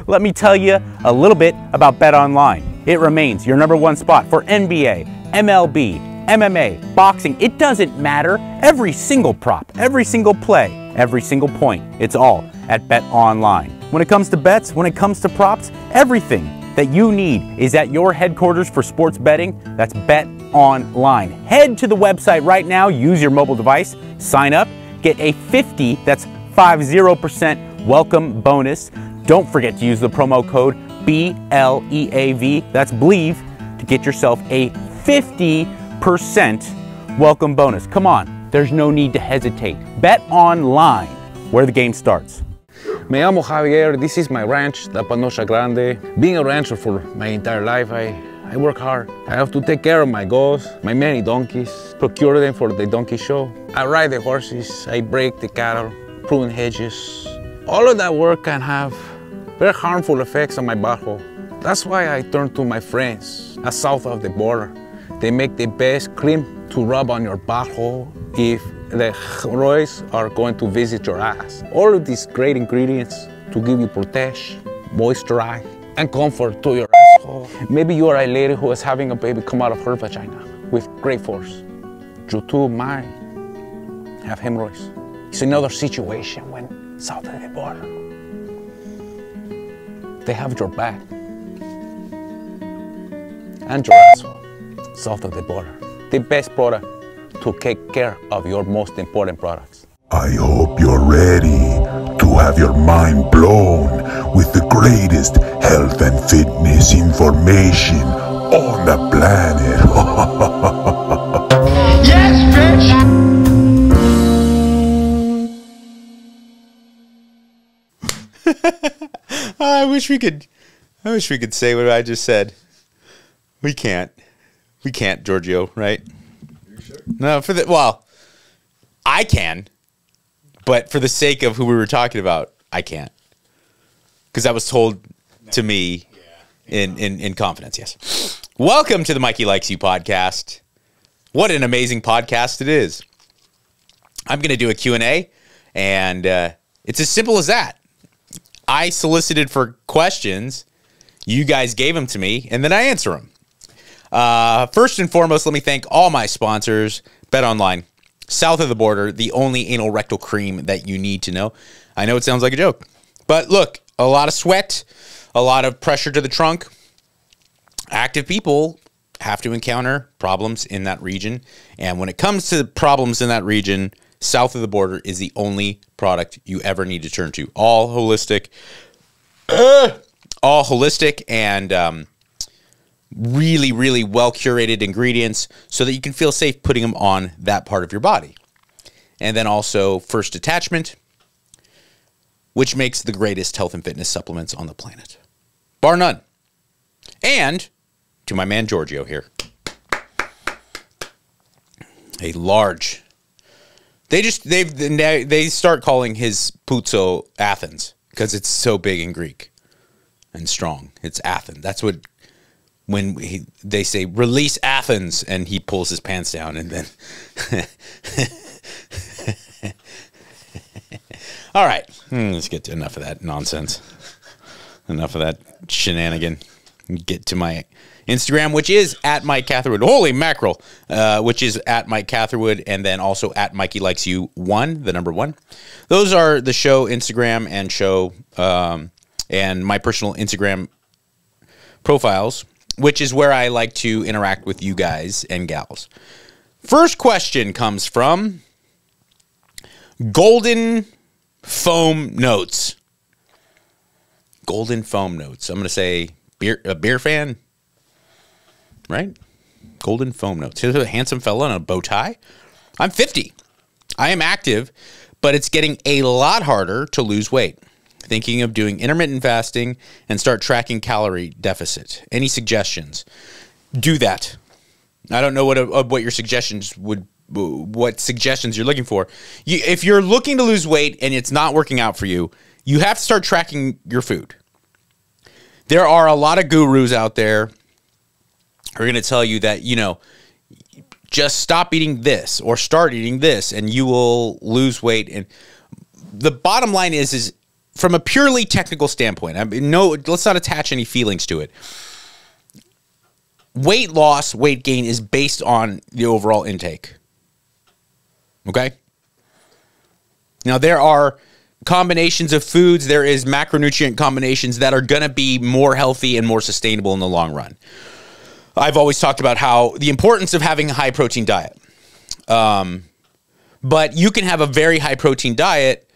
Let me tell you a little bit about BetOnline. It remains your #1 spot for NBA, MLB, MMA, boxing. It doesn't matter. Every single prop, every single play, every single point, it's all at BetOnline. When it comes to bets, when it comes to props, everything that you need is at your headquarters for sports betting. That's BetOnline. Head to the website right now, use your mobile device, sign up, get a 50% welcome bonus. Don't forget to use the promo code BLEAV, that's Believe, to get yourself a 50% welcome bonus. Come on, there's no need to hesitate. BetOnline, where the game starts. Me llamo Javier, this is my ranch, La Panocha Grande. Being a rancher for my entire life, I work hard. I have to take care of my goats, my many donkeys, procure them for the donkey show. I ride the horses, I break the cattle, prune hedges. All of that work can have very harmful effects on my butthole. That's why I turn to my friends south of the border. They make the best cream to rub on your butthole if the hemorrhoids are going to visit your ass. All of these great ingredients to give you protection, moisturize, and comfort to your asshole. Maybe you are a lady who is having a baby come out of her vagina with great force. You too might have hemorrhoids. It's another situation when south of the border. They have your back and your asshole south of the border. The best product to take care of your most important products. I hope you're ready to have your mind blown with the greatest health and fitness information on the planet. Yes, bitch! I wish we could say what I just said. We can't, Giorgio, right? No, I can, but for the sake of who we were talking about, I can't. Because that was told to me in confidence, yes. Welcome to the Mikey Likes You podcast. What an amazing podcast it is. I'm going to do a Q&A, and it's as simple as that. I solicited for questions, you guys gave them to me, and then I answer them. First and foremost, let me thank all my sponsors. BetOnline, south of the border, the only anal rectal cream that you need to know. I know it sounds like a joke, but look, a lot of sweat, a lot of pressure to the trunk. Active people have to encounter problems in that region, and when it comes to problems in that region, south of the border is the only product you ever need to turn to. All holistic, and really, really well-curated ingredients so that you can feel safe putting them on that part of your body. And then also First Attachment, which makes the greatest health and fitness supplements on the planet, bar none. And to my man Giorgio here, a large. They start calling his puzzo Athens because it's so big in Greek and strong. It's Athens. That's what. When they say, release Athens, and he pulls his pants down, and then... All right, let's get to enough of that nonsense. Enough of that shenanigan. Get to my Instagram, which is at Mike Catherwood. Holy mackerel! Which is at Mike Catherwood, and then also at Mikey Likes You 1, the number 1. Those are the show Instagram and show, and my personal Instagram profiles, which is where I like to interact with you guys and gals. First question comes from Golden Foam Notes. Golden Foam Notes. I'm going to say a beer fan, right? Golden Foam Notes. Here's a handsome fella in a bow tie. I'm 50. I am active, but it's getting a lot harder to lose weight. Thinking of doing intermittent fasting and start tracking calorie deficit. Any suggestions? Do that. I don't know what your suggestions what suggestions you're looking for. If you're looking to lose weight and it's not working out for you, you have to start tracking your food. There are a lot of gurus out there who are going to tell you that, just stop eating this or start eating this and you will lose weight. And the bottom line is from a purely technical standpoint, I mean, no, let's not attach any feelings to it. Weight loss, weight gain is based on the overall intake. Okay? Now, there are combinations of foods, there is macronutrient combinations that are going to be more healthy and more sustainable in the long run. I've always talked about how the importance of having a high protein diet. But you can have a very high protein diet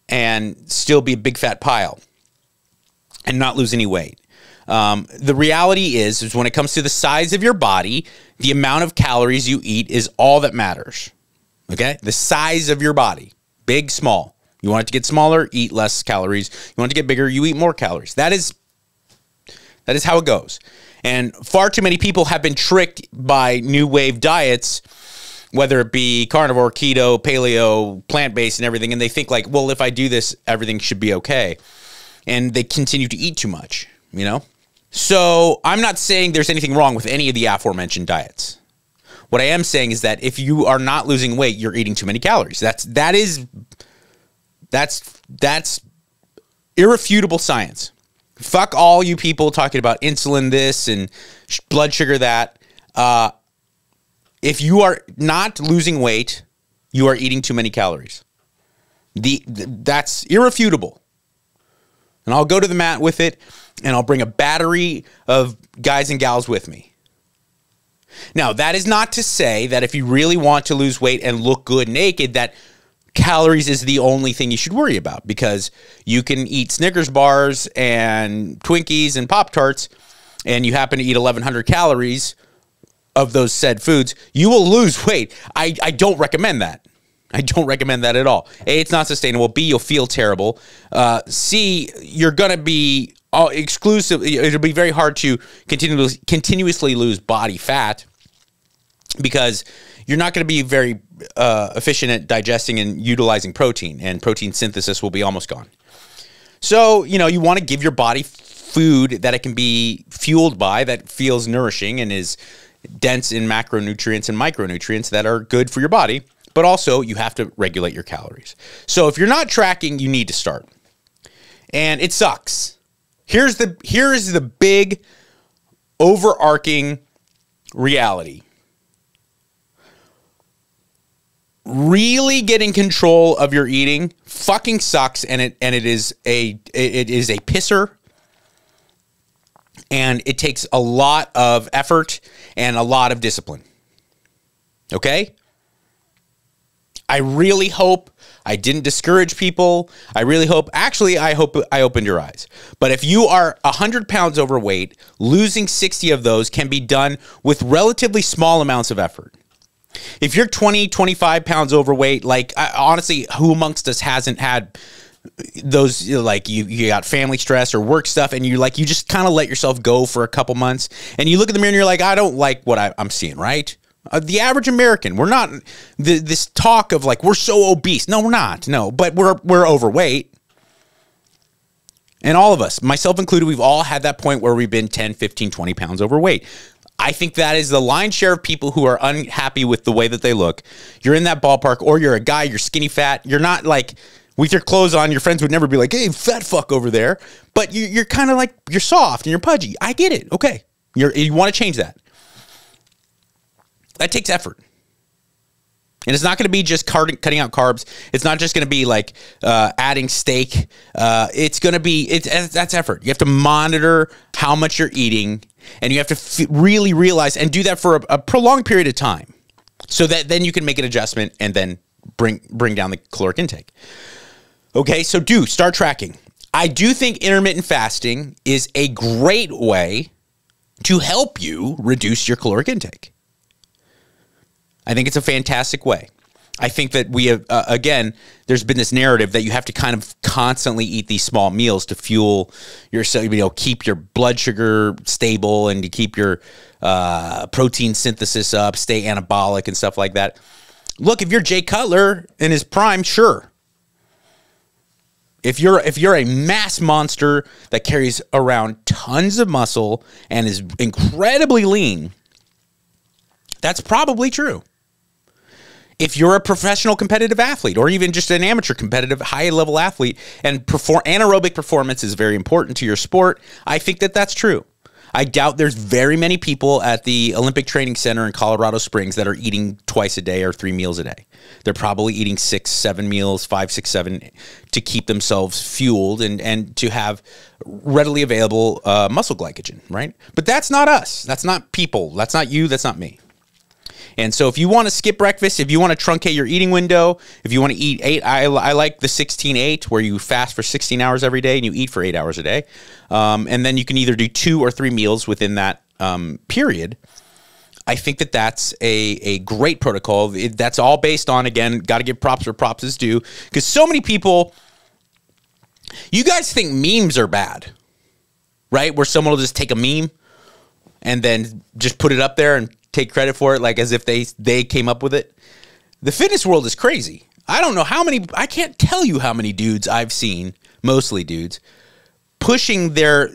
and still be a big fat pile and not lose any weight. The reality is when it comes to the size of your body, the amount of calories you eat is all that matters. Okay? The size of your body, big, small. You want it to get smaller, eat less calories. You want it to get bigger, you eat more calories. That is how it goes. And far too many people have been tricked by new wave diets, whether it be carnivore, keto, paleo, plant-based and everything. And they think like, well, if I do this, everything should be okay. And they continue to eat too much, you know? So I'm not saying there's anything wrong with any of the aforementioned diets. What I am saying is that if you are not losing weight, you're eating too many calories. That's irrefutable science. Fuck all you people talking about insulin this and blood sugar that. If you are not losing weight, you are eating too many calories. That's irrefutable. And I'll go to the mat with it, and I'll bring a battery of guys and gals with me. Now, that is not to say that if you really want to lose weight and look good naked, that calories is the only thing you should worry about, because you can eat Snickers bars and Twinkies and Pop-Tarts, and you happen to eat 1,100 calories of those said foods, you will lose weight. I don't recommend that. I don't recommend that at all. A, it's not sustainable. B, you'll feel terrible. C, you're going to be exclusive. It'll be very hard to continuously lose body fat, because you're not going to be very efficient at digesting and utilizing protein, and protein synthesis will be almost gone. So, you know, you want to give your body food that it can be fueled by, that feels nourishing and is dense in macronutrients and micronutrients that are good for your body. But also, you have to regulate your calories. So if you're not tracking, you need to start. And it sucks. Here's the big overarching reality. Really getting control of your eating fucking sucks, and it is a pisser. And it takes a lot of effort and a lot of discipline. Okay? I really hope I didn't discourage people. I hope I opened your eyes. But if you are 100 pounds overweight, losing 60 of those can be done with relatively small amounts of effort. If you're 20, 25 pounds overweight, like honestly, who amongst us hasn't had those, like you got family stress or work stuff, and you just kind of let yourself go for a couple months, and you look in the mirror and you're like, I don't like what I'm seeing, right? The average American, we're not this talk of like we're so obese. No, we're not. No, but we're overweight. And all of us, myself included, we've all had that point where we've been 10, 15, 20 pounds overweight. I think that is the lion's share of people who are unhappy with the way that they look. You're in that ballpark, or you're a guy, you're skinny fat. You're not like with your clothes on, your friends would never be like, hey, fat fuck over there. But you're kind of like, you're soft and you're pudgy. I get it. Okay. You want to change that. That takes effort. And it's not going to be just cutting out carbs. It's not just going to be like adding steak. It's going to be, that's effort. You have to monitor how much you're eating, and you have to really realize and do that for a prolonged period of time, so that then you can make an adjustment and then bring down the caloric intake. Okay, so start tracking. I do think intermittent fasting is a great way to help you reduce your caloric intake. I think it's a fantastic way. I think that we have, again, there's been this narrative that you have to kind of constantly eat these small meals to fuel yourself, keep your blood sugar stable and to keep your protein synthesis up, stay anabolic and stuff like that. Look, if you're Jay Cutler in his prime, sure. If you're a mass monster that carries around tons of muscle and is incredibly lean, that's probably true. if you're a professional competitive athlete or even just an amateur competitive high-level athlete and anaerobic performance is very important to your sport, I think that that's true. I doubt there's very many people at the Olympic Training Center in Colorado Springs that are eating twice a day or 3 meals a day. They're probably eating 6, 7 meals, 5, 6, 7 to keep themselves fueled and to have readily available muscle glycogen, right? But that's not us. That's not people. That's not you. That's not me. And so if you want to skip breakfast, if you want to truncate your eating window, if you want to eat 8, I like the 16-8 where you fast for 16 hours every day and you eat for 8 hours a day. And then you can either do 2 or 3 meals within that period. I think that that's a great protocol. That's all based on, again, got to give props where props is due. Because so many people, you guys think memes are bad, right? Where someone will just take a meme and then just put it up there and take credit for it, like as if they came up with it. The fitness world is crazy. I don't know how many, I can't tell you how many dudes I've seen, mostly dudes, pushing their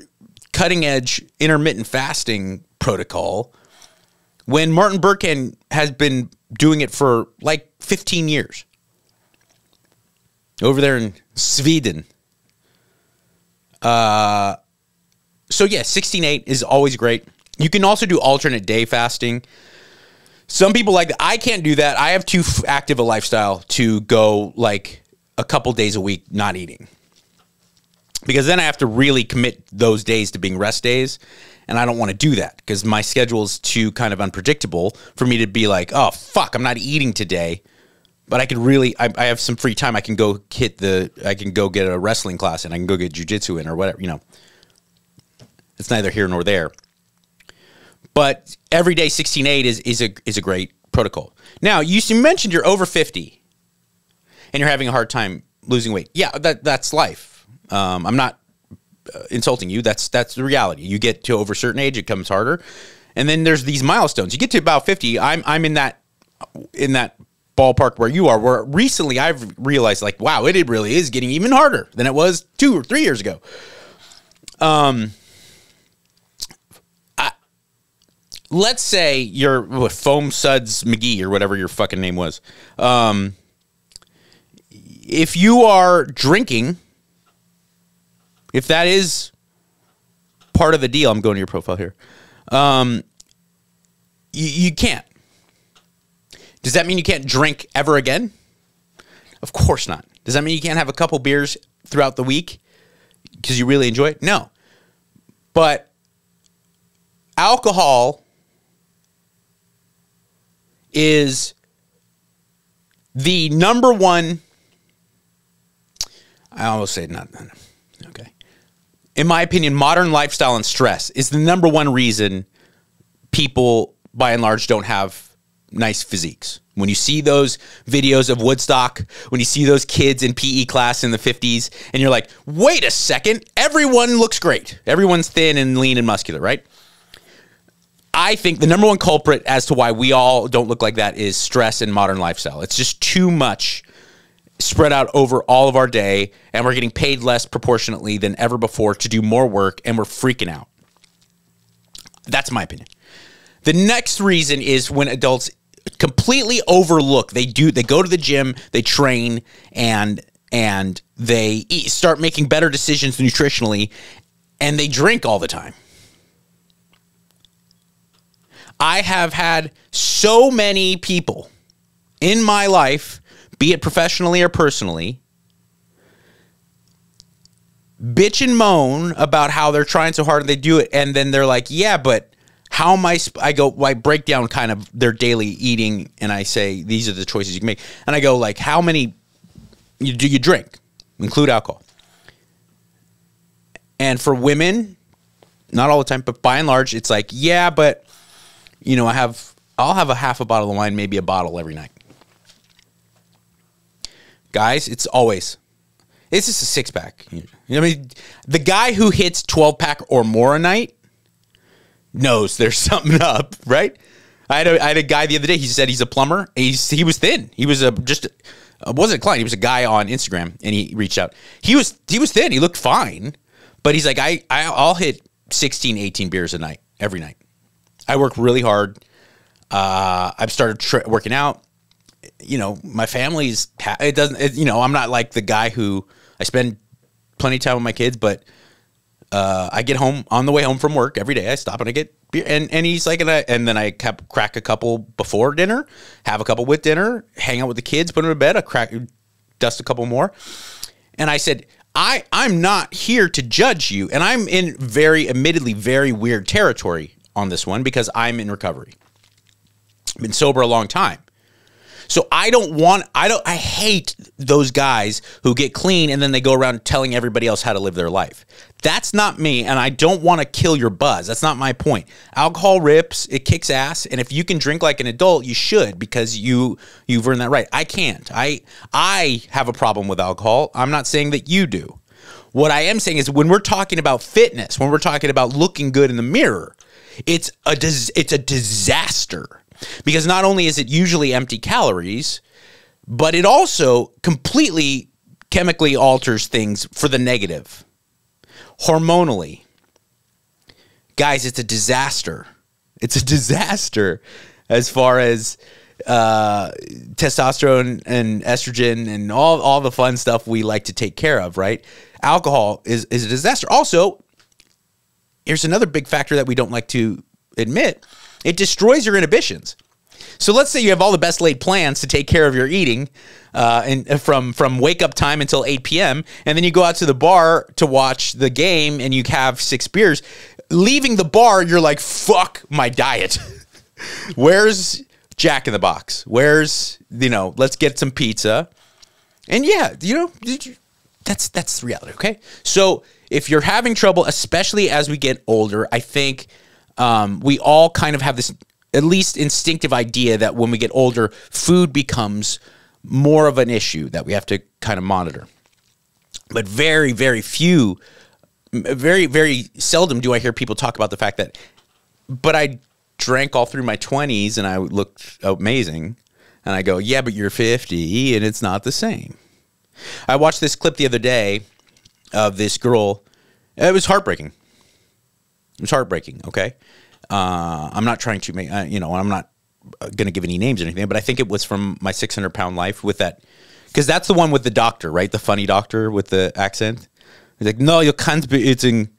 cutting edge intermittent fasting protocol when Martin Burkhan has been doing it for like 15 years. Over there in Sweden. So yeah, 16-8 is always great. You can also do alternate day fasting. Some people like that. I can't do that. I have too active a lifestyle to go like a couple days a week not eating. Because then I have to really commit those days to being rest days. And I don't want to do that because my schedule is too kind of unpredictable for me to be like, oh, fuck, I'm not eating today. But I could really, I have some free time. I can go I can go get a wrestling class and I can go get jujitsu in or whatever, you know. It's neither here nor there. But every day 16-8 is a great protocol. Now, you mentioned you're over 50 and you're having a hard time losing weight. Yeah, that's life. I'm not insulting you. That's the reality. You get to over a certain age, it comes harder. And then there's these milestones. You get to about 50. I'm in that ballpark where you are, where recently I've realized like, wow, it really is getting even harder than it was 2 or 3 years ago. Let's say you're Foam Suds McGee or whatever your fucking name was. If you are drinking, if that is part of the deal, I'm going to your profile here. You can't. Does that mean you can't drink ever again? Of course not. Does that mean you can't have a couple beers throughout the week because you really enjoy it? No. But alcohol is the number one, I almost say not, okay. In my opinion, modern lifestyle and stress is the number one reason people, by and large, don't have nice physiques. When you see those videos of Woodstock, when you see those kids in PE class in the 50s, and you're like, wait a second, everyone looks great. Everyone's thin and lean and muscular, right? I think the number one culprit as to why we all don't look like that is stress and modern lifestyle. It's just too much spread out over all of our day, and we're getting paid less proportionately than ever before to do more work, and we're freaking out. That's my opinion. The next reason is when adults completely overlook. They go to the gym, they train, and they start making better decisions nutritionally, and they drink all the time. I have had so many people in my life, be it professionally or personally, bitch and moan about how they're trying so hard and they do it, and then they're like, yeah, but how am I break down kind of their daily eating, and I say, these are the choices you can make. And I go, like, how many do you drink? Include alcohol. And for women, not all the time, but by and large, it's like, yeah, but you know, I'll have a half a bottle of wine, maybe a bottle every night. Guys, it's just a six-pack. You know, I mean, the guy who hits 12-pack or more a night knows there's something up, right? I had a guy the other day. He said he's a plumber. He was thin. He was wasn't a client. He was a guy on Instagram, and he reached out. He was thin. He looked fine, but he's like, I'll hit 16, 18 beers a night, every night. I work really hard. I've started working out. my family's, it doesn't, I'm not like the guy who I spend plenty of time with my kids, but I get home on the way home from work every day. I stop and I get beer, and he's like, and then I crack a couple before dinner, have a couple with dinner, hang out with the kids, put them to bed, dust a couple more. And I said, I'm not here to judge you. And I'm in admittedly very weird territory on this one because I'm in recovery. I've been sober a long time. So I hate those guys who get clean and then they go around telling everybody else how to live their life. That's not me, and I don't want to kill your buzz. That's not my point. Alcohol rips, it kicks ass, and if you can drink like an adult, you should, because you've earned that right. I can't. I have a problem with alcohol. I'm not saying that you do. What I am saying is when we're talking about fitness, when we're talking about looking good in the mirror, it's a disaster. Because not only is it usually empty calories, but it also completely chemically alters things for the negative. Hormonally. Guys, it's a disaster. It's a disaster as far as testosterone and estrogen and all the fun stuff we like to take care of, right? Alcohol is a disaster. Also, here's another big factor that we don't like to admit. It destroys your inhibitions. So let's say you have all the best laid plans to take care of your eating and from wake up time until 8 p.m. And then you go out to the bar to watch the game and you have 6 beers. Leaving the bar, you're like, fuck my diet. Where's Jack in the Box? Where's, let's get some pizza. And yeah, that's the reality, okay? So if you're having trouble, especially as we get older, I think we all kind of have this at least instinctive idea that when we get older, food becomes more of an issue that we have to kind of monitor. But very, very few, very, very seldom do I hear people talk about the fact that, but I drank all through my 20s and I looked amazing. And I go, yeah, but you're 50 and it's not the same. I watched this clip the other day of this girl. It was heartbreaking. It was heartbreaking, okay? I'm not trying to make, I'm not going to give any names or anything, but I think it was from My 600-Pound Life with that, because that's the one with the doctor, right? The funny doctor with the accent. He's like, no, you can't be eating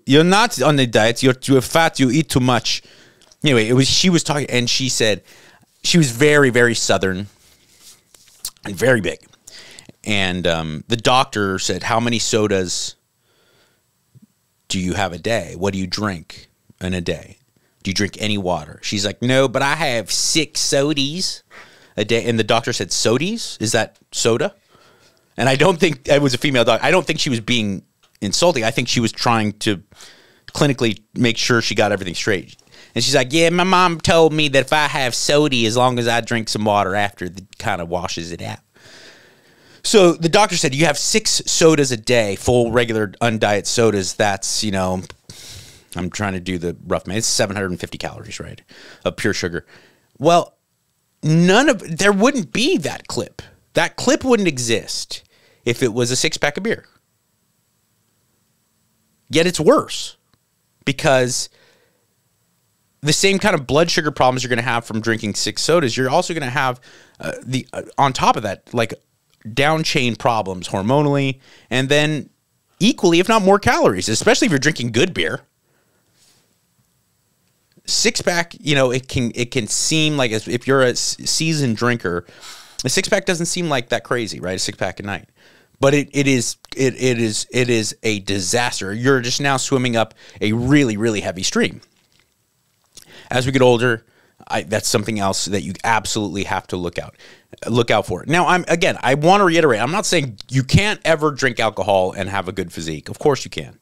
you're not on a diet, you're fat, you eat too much. Anyway, she was talking, and she said, she was very, very Southern and very big. And the doctor said, how many sodas do you have a day? What do you drink in a day? Do you drink any water? She's like, no, but I have 6 sodies a day. And the doctor said, sodies? Is that soda? And I don't think it was a female doctor. I don't think she was being insulting. I think she was trying to clinically make sure she got everything straight. And she's like, yeah, my mom told me that if I have sody, as long as I drink some water after, it kind of washes it out. So the doctor said, you have 6 sodas a day, full, regular, undiet sodas. That's, I'm trying to do the rough math. It's 750 calories, right, of pure sugar. Well, there wouldn't be that clip. That clip wouldn't exist if it was a 6-pack of beer. Yet it's worse because the same kind of blood sugar problems you're going to have from drinking 6 sodas, you're also going to have on top of that, like down chain problems hormonally, and then equally, if not more, calories, especially if you're drinking good beer. 6-pack, it can seem like, if you're a seasoned drinker, a 6-pack doesn't seem like that crazy, right? A 6-pack a night, but it is a disaster. You're just now swimming up a really, really heavy stream. As we get older, that's something else that you absolutely have to look out for. Now, I want to reiterate, I'm not saying you can't ever drink alcohol and have a good physique. Of course you can.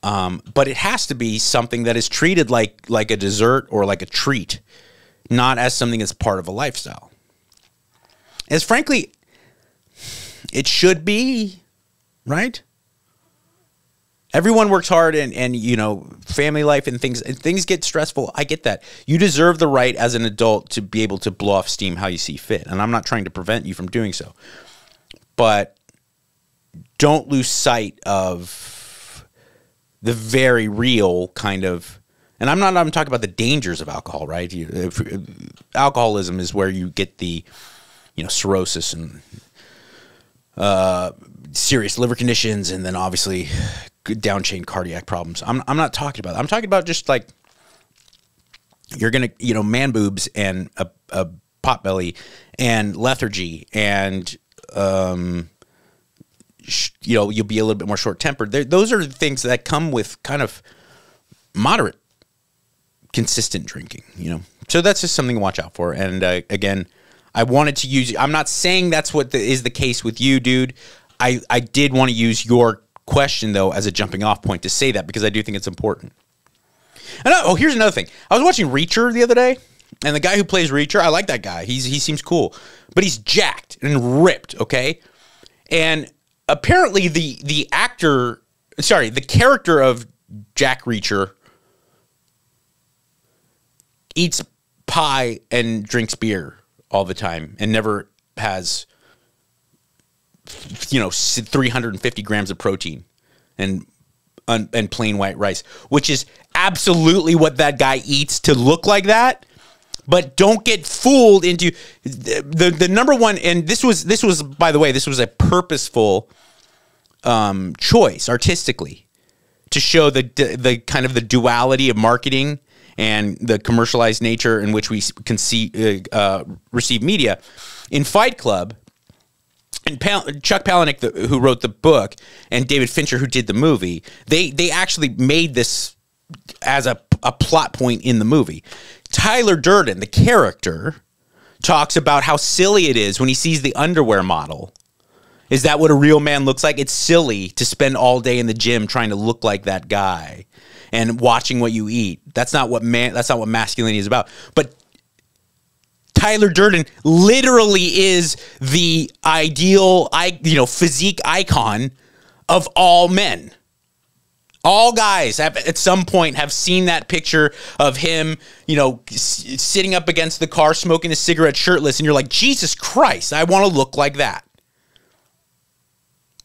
But it has to be something that is treated like a dessert or like a treat, not as something that's part of a lifestyle. As frankly, it should be, right? Everyone works hard and family life and things get stressful. I get that. You deserve the right as an adult to be able to blow off steam how you see fit. And I'm not trying to prevent you from doing so. But don't lose sight of the very real kind of And I'm talking about the dangers of alcohol, right? Alcoholism is where you get the, cirrhosis and serious liver conditions, and then obviously down chain cardiac problems. I'm not talking about that. I'm talking about just like you're gonna, man boobs and a pot belly and lethargy and you'll be a little bit more short tempered. Those are things that come with kind of moderate, consistent drinking. So that's just something to watch out for. And again, I wanted to use. I'm not saying that's what is the case with you, dude. I did want to use your question though as a jumping off point to say that, because I do think it's important. And here's another thing. I was watching Reacher the other day, and the guy who plays Reacher, I like that guy. He seems cool, but he's jacked and ripped. Okay, and apparently the character of Jack Reacher eats pie and drinks beer all the time and never has 350 grams of protein and plain white rice, which is absolutely what that guy eats to look like that. But don't get fooled into the number one. And this was, by the way, this was a purposeful choice artistically to show the kind of the duality of marketing and the commercialized nature in which we can receive media. In Fight Club, and Chuck Palahniuk, who wrote the book, and David Fincher, who did the movie, they actually made this as a plot point in the movie. Tyler Durden, the character, talks about how silly it is when he sees the underwear model. Is that what a real man looks like? It's silly to spend all day in the gym trying to look like that guy and watching what you eat. That's not what masculinity is about. But Tyler Durden literally is the ideal, physique icon of all men. All guys at some point have seen that picture of him, sitting up against the car, smoking a cigarette, shirtless, and you're like, Jesus Christ, I want to look like that.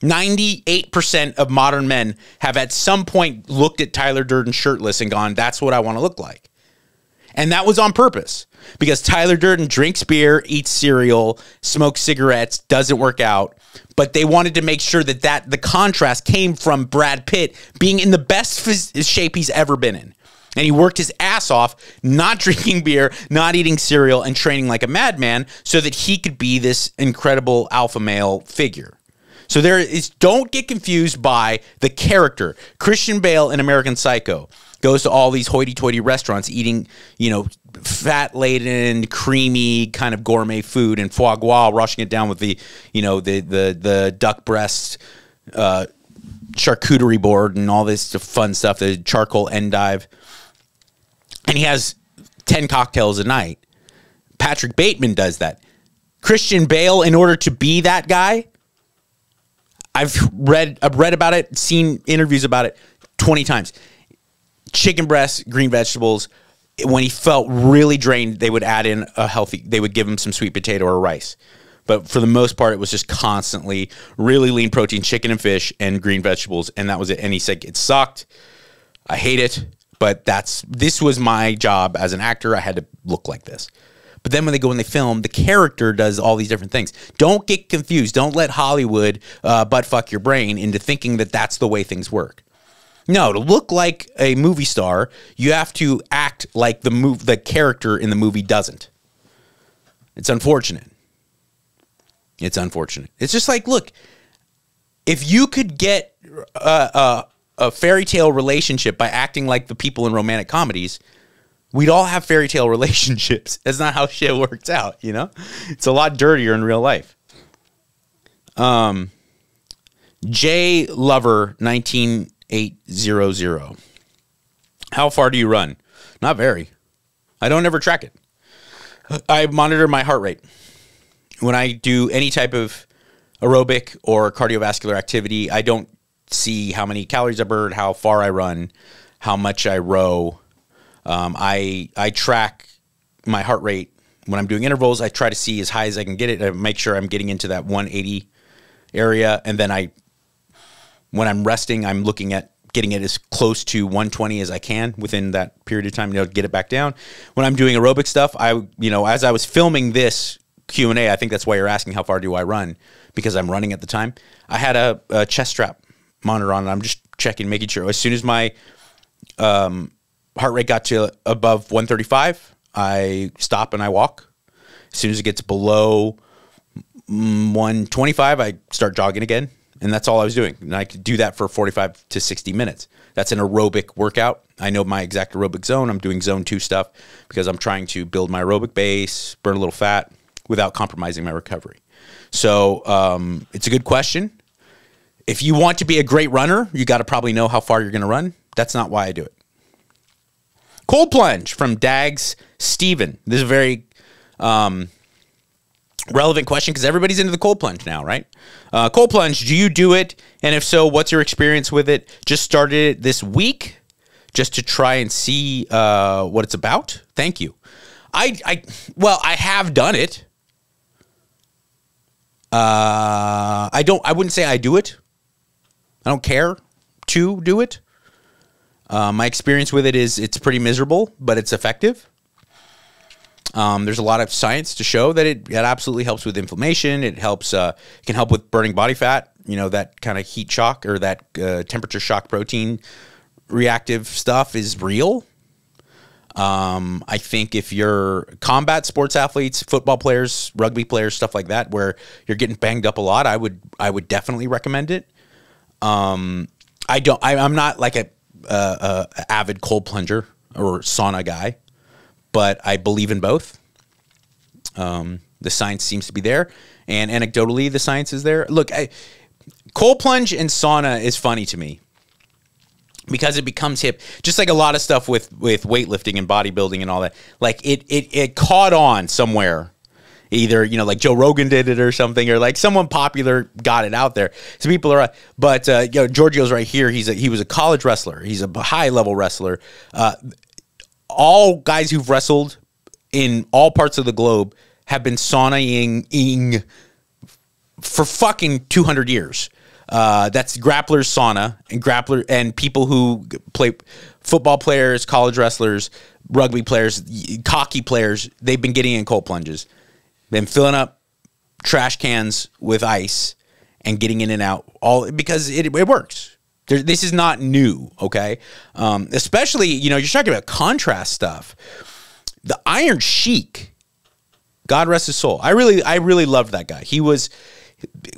98% of modern men have at some point looked at Tyler Durden shirtless and gone, that's what I want to look like. And that was on purpose, because Tyler Durden drinks beer, eats cereal, smokes cigarettes, doesn't work out. But they wanted to make sure that the contrast came from Brad Pitt being in the best shape he's ever been in. And he worked his ass off, not drinking beer, not eating cereal, and training like a madman so that he could be this incredible alpha male figure. So don't get confused by the character. Christian Bale in American Psycho goes to all these hoity-toity restaurants eating, fat-laden, creamy kind of gourmet food and foie gras, rushing it down with the duck breast charcuterie board and all this fun stuff, the charcoal endive. And he has 10 cocktails a night. Patrick Bateman does that. Christian Bale, in order to be that guy, I've read about it, seen interviews about it 20 times. Chicken breasts, green vegetables. When he felt really drained, they would add in they would give him some sweet potato or rice. But for the most part, it was just constantly really lean protein, chicken and fish, and green vegetables. And that was it. And he said, it sucked. I hate it. But this was my job as an actor. I had to look like this. But then when they go and they film, the character does all these different things. Don't get confused. Don't let Hollywood butt fuck your brain into thinking that that's the way things work. No, to look like a movie star, you have to act like the character in the movie doesn't. It's unfortunate. It's unfortunate. It's just like, look, if you could get a fairy tale relationship by acting like the people in romantic comedies, we'd all have fairy tale relationships. That's not how shit works out, It's a lot dirtier in real life. J Lover 19800. How far do you run? Not very. I don't ever track it. I monitor my heart rate. When I do any type of aerobic or cardiovascular activity, I don't see how many calories I burn, how far I run, how much I row. I track my heart rate when I'm doing intervals. I try to see as high as I can get it. I make sure I'm getting into that 180 area. And then when I'm resting, I'm looking at getting it as close to 120 as I can within that period of time, to get it back down. When I'm doing aerobic stuff, as I was filming this Q&A, I think that's why you're asking how far do I run, because I'm running at the time. I had a chest strap monitor on, and I'm just checking, making sure. As soon as my heart rate got to above 135, I stop and I walk. As soon as it gets below 125, I start jogging again. And that's all I was doing. And I could do that for 45 to 60 minutes. That's an aerobic workout. I know my exact aerobic zone. I'm doing zone 2 stuff because I'm trying to build my aerobic base, burn a little fat without compromising my recovery. So it's a good question. If you want to be a great runner, you got to probably know how far you're going to run. That's not why I do it. Cold plunge from Dags Steven. This is a very relevant question because everybody's into the cold plunge now, right? Cold plunge, do you do it? And if so, what's your experience with it? Just started it this week just to try and see what it's about. Thank you. Well, I have done it. I wouldn't say I do it. I don't care to do it. My experience with it is it's pretty miserable, but it's effective. There's a lot of science to show that it absolutely helps with inflammation. It helps, can help with burning body fat, that kind of heat shock or that temperature shock protein reactive stuff is real. I think if you're combat sports athletes, football players, rugby players, stuff like that, where you're getting banged up a lot, I would definitely recommend it. I'm not like a avid cold plunger or sauna guy, but I believe in both. The science seems to be there, and anecdotally, the science is there. Look, cold plunge and sauna is funny to me because it becomes hip, just like a lot of stuff with weightlifting and bodybuilding and all that. Like it caught on somewhere. Either, like Joe Rogan did it or something, or like someone popular got it out there. So people are, but Giorgio's right here. He was a college wrestler. He's a high level wrestler. All guys who've wrestled in all parts of the globe have been saunaing for fucking 200 years. That's grapplers sauna and people who play football players, college wrestlers, rugby players, hockey players. They've been getting in cold plunges. Been filling up trash cans with ice and getting in and out all because it works. This is not new, okay? Especially, you're talking about contrast stuff. The Iron Sheik, God rest his soul. I really loved that guy. He was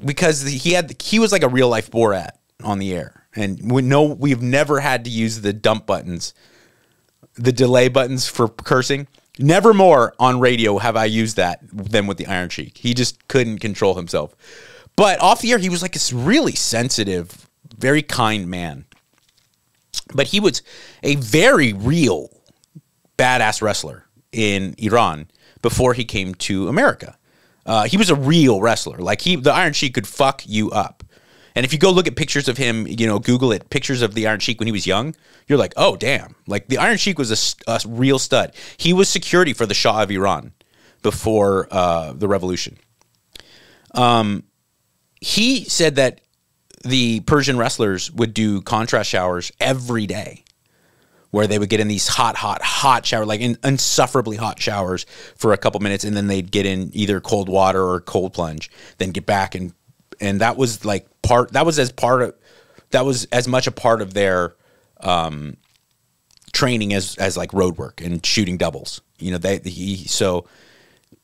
because he was like a real life Borat on the air, and we've never had to use the dump buttons, the delay buttons for cursing. Never more on radio have I used that than with the Iron Sheik. He just couldn't control himself. But off the air, he was like this really sensitive, very kind man. But he was a very real badass wrestler in Iran before he came to America. He was a real wrestler. Like the Iron Sheik could fuck you up. And if you go look at pictures of him, Google it, pictures of the Iron Sheik when he was young, you're like, oh, damn. Like, the Iron Sheik was a real stud. He was security for the Shah of Iran before the revolution. He said that the Persian wrestlers would do contrast showers every day, where they would get in these hot shower, like insufferably hot showers for a couple minutes, and then they'd get in either cold water or cold plunge, then get back and that was like that was as much a part of their training as like road work and shooting doubles. So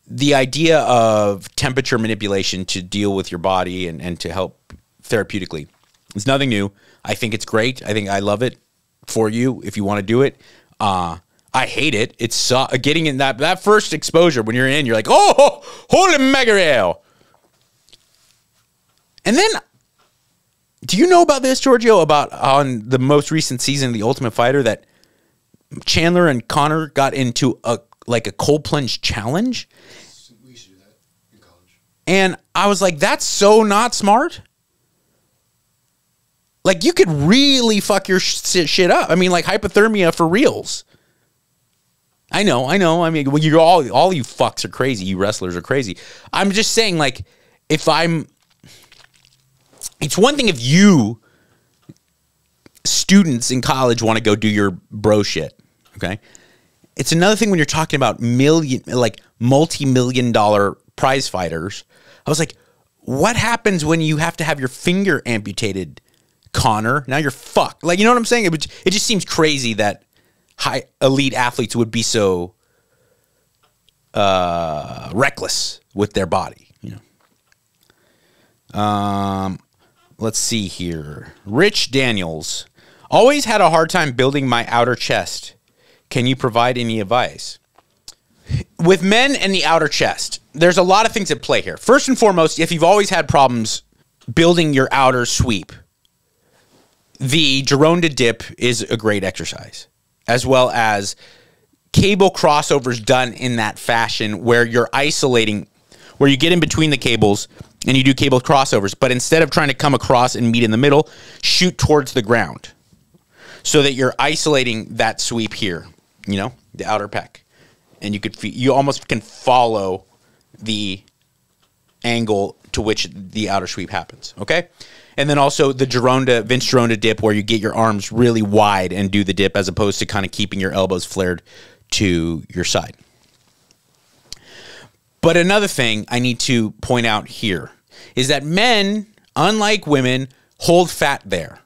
the idea of temperature manipulation to deal with your body and to help therapeutically is nothing new. I think it's great. I love it for you if you want to do it. I hate it. It's getting in that first exposure when you're in, you're like, oh, holy mackerel. And then, do you know about this, Giorgio, about on the most recent season of The Ultimate Fighter that Chandler and Connor got into a cold plunge challenge? We used to do that in college. And I was like, that's so not smart. Like, you could really fuck your shit up. I mean, like hypothermia for reals. I know. I mean, well, you're all you fucks are crazy. You wrestlers are crazy. I'm just saying, like, it's one thing if you students in college want to go do your bro shit. Okay. It's another thing when you're talking about multi-million dollar prize fighters. I was like, what happens when you have to have your finger amputated, Connor? Now you're fucked. Like, you know what I'm saying? It just seems crazy that high elite athletes would be so reckless with their body. You know. Let's see here. Rich Daniels. Always had a hard time building my outer chest. Can you provide any advice? With men and the outer chest, there's a lot of things at play here. First and foremost, if you've always had problems building your outer sweep, the Gironda dip is a great exercise, as well as cable crossovers done in that fashion where you're isolating, where you get in between the cables and you do cable crossovers, but instead of trying to come across and meet in the middle, shoot towards the ground so that you're isolating that sweep here, you know, the outer pec. And you almost can follow the angle to which the outer sweep happens, okay? And then also the Vince Gironda dip, where you get your arms really wide and do the dip, as opposed to kind of keeping your elbows flared to your side. But another thing I need to point out here is that men, unlike women, hold fat there.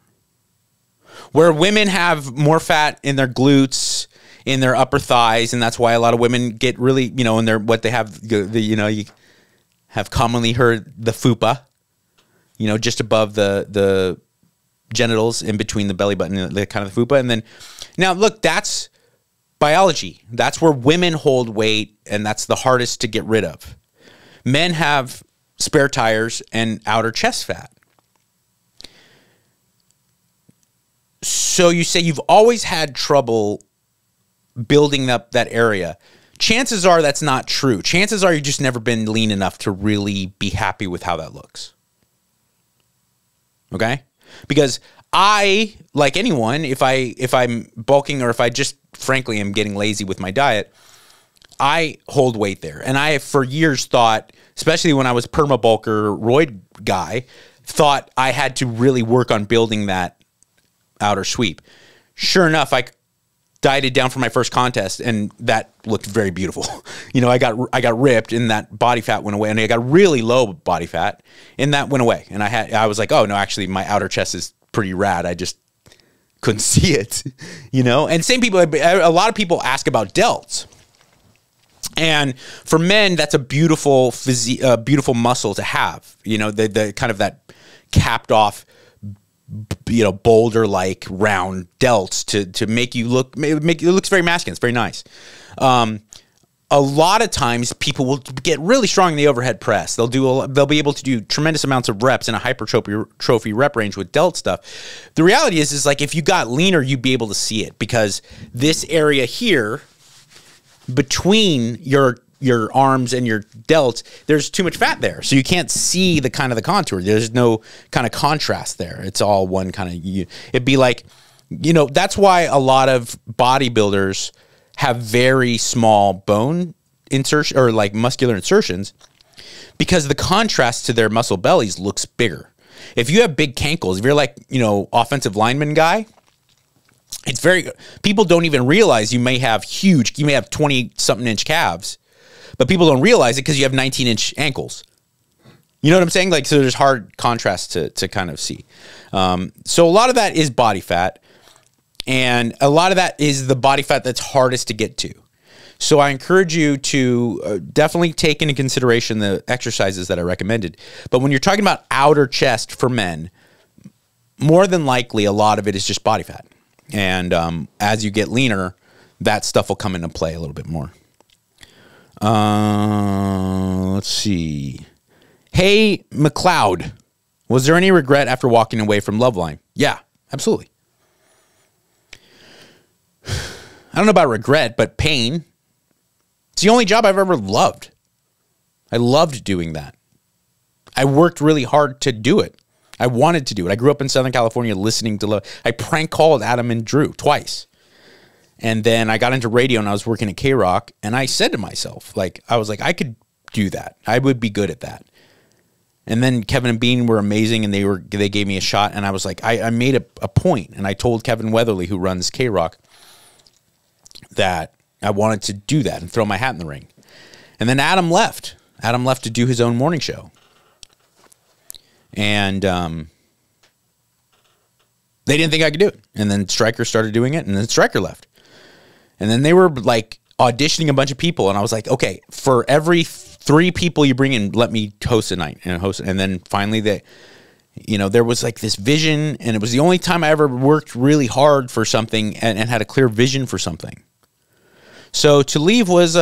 Where women have more fat in their glutes, in their upper thighs, and that's why a lot of women get really, you know, in their, what they have, you have commonly heard the fupa, you know, just above the genitals, in between the belly button and the kind of the fupa. And then, now look, that's biology. That's where women hold weight, and that's the hardest to get rid of. Men have spare tires and outer chest fat. So you say you've always had trouble building up that area. Chances are that's not true. Chances are you've just never been lean enough to really be happy with how that looks. Okay? Because I, like anyone, if I'm bulking, or if I just frankly am getting lazy with my diet, I hold weight there. And I, for years, thought, especially when I was perma bulker roid guy, thought I had to really work on building that outer sweep. Sure enough, I dieted down for my first contest, and that looked very beautiful. You know, I got ripped, and that body fat went away, and I got really low body fat, and that went away. And I was like, oh no, actually my outer chest is pretty rad. I just couldn't see it, you know. And same people, a lot of people ask about delts, and for men, that's a beautiful beautiful muscle to have. You know, the kind of that capped off, you know, boulder like round delts to make you look, it looks very masculine. It's very nice. A lot of times people will get really strong in the overhead press. They'll be able to do tremendous amounts of reps in a hypertrophy rep range with delt stuff. The reality is like, if you got leaner, you'd be able to see it, because this area here between your arms and your delts, there's too much fat there. So you can't see the kind of the contour. There's no kind of contrast there. It's all one kind of, it'd be like, you know, that's why a lot of bodybuilders have very small bone insertion, or like muscular insertions, because the contrast to their muscle bellies looks bigger. If you have big cankles, if you're like, you know, offensive lineman guy, it's very good. People don't even realize you may have 20 something inch calves, but people don't realize it because you have 19-inch ankles. You know what I'm saying? Like, so there's hard contrast to kind of see. So a lot of that is body fat, and a lot of that is the body fat that's hardest to get to. So I encourage you to definitely take into consideration the exercises that I recommended. But when you're talking about outer chest for men, more than likely a lot of it is just body fat. And as you get leaner, that stuff will come into play a little bit more. Let's see. Hey, McLeod, was there any regret after walking away from Loveline? Yeah, absolutely. I don't know about regret, but pain. It's the only job I've ever loved. I loved doing that. I worked really hard to do it. I wanted to do it. I grew up in Southern California listening to Love. I prank called Adam and Drew twice. And then I got into radio and I was working at K-Rock, and I said to myself, like, I was like, I could do that. I would be good at that. And then Kevin and Bean were amazing, and they gave me a shot. And I was like, I made a point, and I told Kevin Weatherly, who runs K-Rock, that I wanted to do that and throw my hat in the ring. And then Adam left. Adam left to do his own morning show. And they didn't think I could do it. And then Stryker started doing it, and then Stryker left. And then they were like auditioning a bunch of people, and I was like, okay, for every 3 people you bring in, let me host a night and host. And then finally there was like this vision, and it was the only time I ever worked really hard for something and had a clear vision for something. So to leave was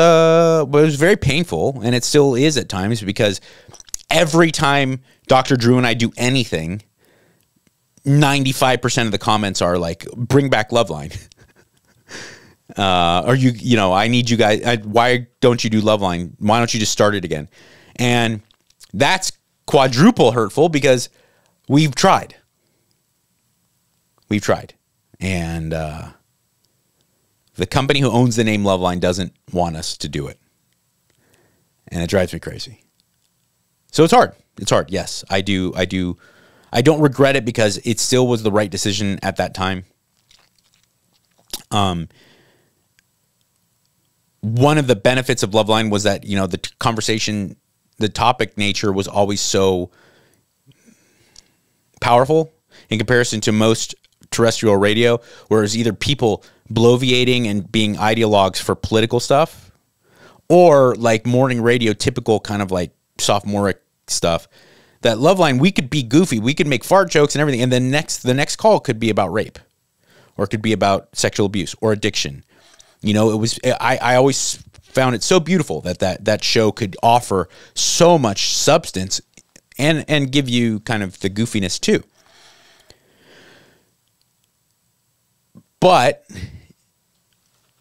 very painful, and it still is at times, because every time Dr. Drew and I do anything, 95% of the comments are like, bring back Loveline. Or I need you guys. Why don't you do Loveline? Why don't you just start it again? And that's quadruple hurtful, because we've tried. And the company who owns the name Loveline doesn't want us to do it. And it drives me crazy. So it's hard. It's hard. Yes, I do. I don't regret it, because it still was the right decision at that time. One of the benefits of Loveline was that, the conversation, the topic nature was always so powerful in comparison to most terrestrial radio, where it's either people bloviating and being ideologues for political stuff, or like morning radio, typical kind of like sophomoric stuff. That Loveline, we could be goofy, we could make fart jokes and everything, and then the next call could be about rape, or it could be about sexual abuse or addiction. I always found it so beautiful that show could offer so much substance and give you kind of the goofiness too. But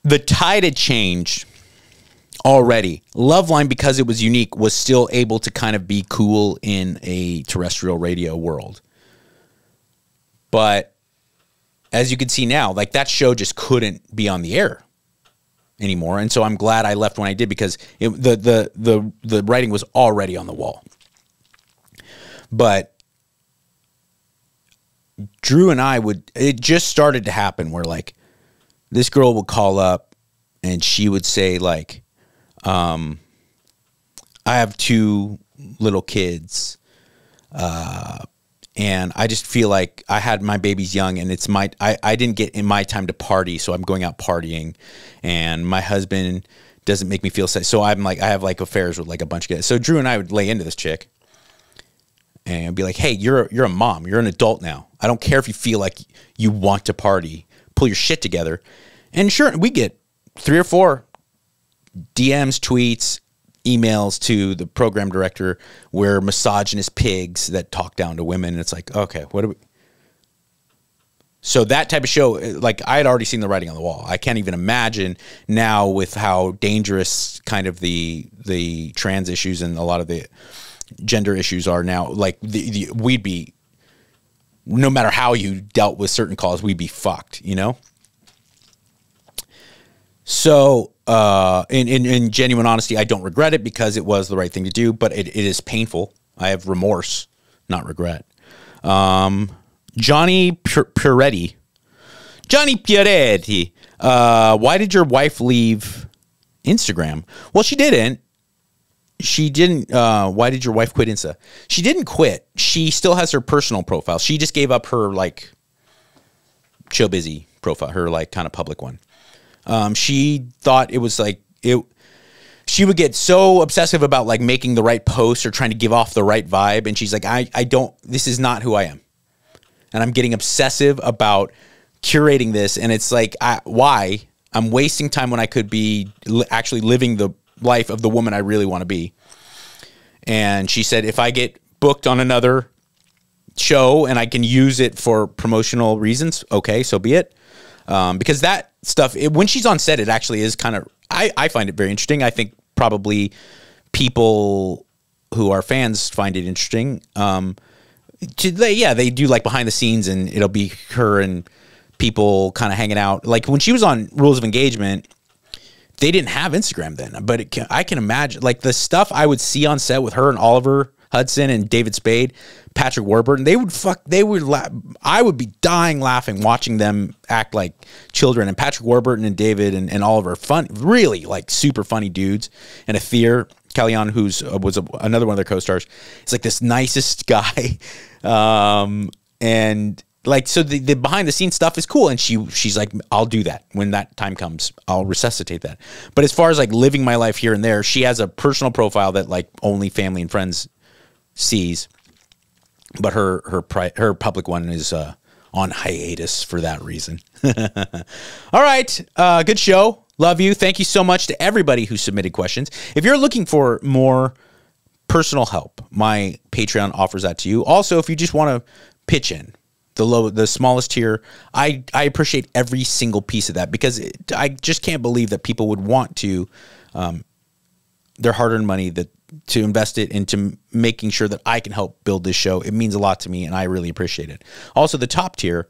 the tide had changed already. Loveline, because it was unique, was still able to kind of be cool in a terrestrial radio world. But as you can see now, like, that show just couldn't be on the air anymore. And so I'm glad I left when I did, because the writing was already on the wall. But Drew and I it just started to happen where, like, this girl would call up and she would say, like, I have 2 little kids, and I just feel like I had my babies young, and I didn't get in my time to party, so I'm going out partying, and my husband doesn't make me feel safe. So I'm like, I have like affairs with like a bunch of guys. So Drew and I would lay into this chick and be like, hey, you're a mom. You're an adult now. I don't care if you feel like you want to party. Pull your shit together. And sure, we get 3 or 4 DMs, tweets, emails to the program director where misogynist pigs that talk down to women. And it's like, okay, what do we... So that type of show, like, I had already seen the writing on the wall. I can't even imagine now with how dangerous kind of the trans issues and a lot of the gender issues are now. Like, we'd be, no matter how you dealt with certain calls, we'd be fucked, you know? So, in genuine honesty, I don't regret it because it was the right thing to do, but it is painful. I have remorse, not regret. Johnny Puretti. Why did your wife leave Instagram? Well, she didn't. Why did your wife quit Insta? She didn't quit. She still has her personal profile. She just gave up her, like, chill busy profile, her, like, kind of public one. She thought it was like she would get so obsessive about, like, making the right post or trying to give off the right vibe. And she's like, this is not who I am. And I'm getting obsessive about curating this. And it's like, why? I'm wasting time when I could be actually living the life of the woman I really want to be. And she said, if I get booked on another show and I can use it for promotional reasons, okay, so be it. Because that stuff, when she's on set, it actually is kind of, I find it very interesting. I think probably people who are fans find it interesting. They do, like, behind the scenes, and it'll be her and people kind of hanging out. Like, when she was on Rules of Engagement, they didn't have Instagram then, but I can imagine, like, the stuff I would see on set with her and Oliver Hudson and David Spade, Patrick Warburton, I would be dying laughing watching them act like children. And Patrick Warburton and David and Oliver, really like super funny dudes. And Athir Kalyan, who's another one of their co-stars, is like this nicest guy. And like, so the behind the scenes stuff is cool. And she's like, I'll do that when that time comes. I'll resuscitate that. But as far as like living my life here and there, she has a personal profile that like only family and friends sees. But her public one is on hiatus for that reason. All right. Good show. Love you. Thank you so much to everybody who submitted questions. If you're looking for more personal help, my Patreon offers that to you. Also, if you just want to pitch in, the smallest tier, I appreciate every single piece of that, because I just can't believe that people would want to their hard-earned money to invest it into making sure that I can help build this show. It means a lot to me, and I really appreciate it. Also, the top tier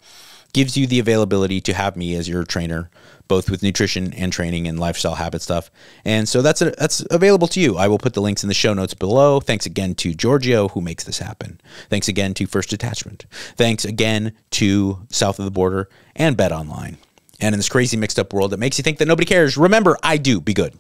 gives you the availability to have me as your trainer, both with nutrition and training and lifestyle habit stuff. And so that's available to you. I will put the links in the show notes below. Thanks again to Giorgio, who makes this happen. Thanks again to First Attachment. Thanks again to South of the Border and Bet Online. And in this crazy mixed up world that makes you think that nobody cares, remember, I do. Be good.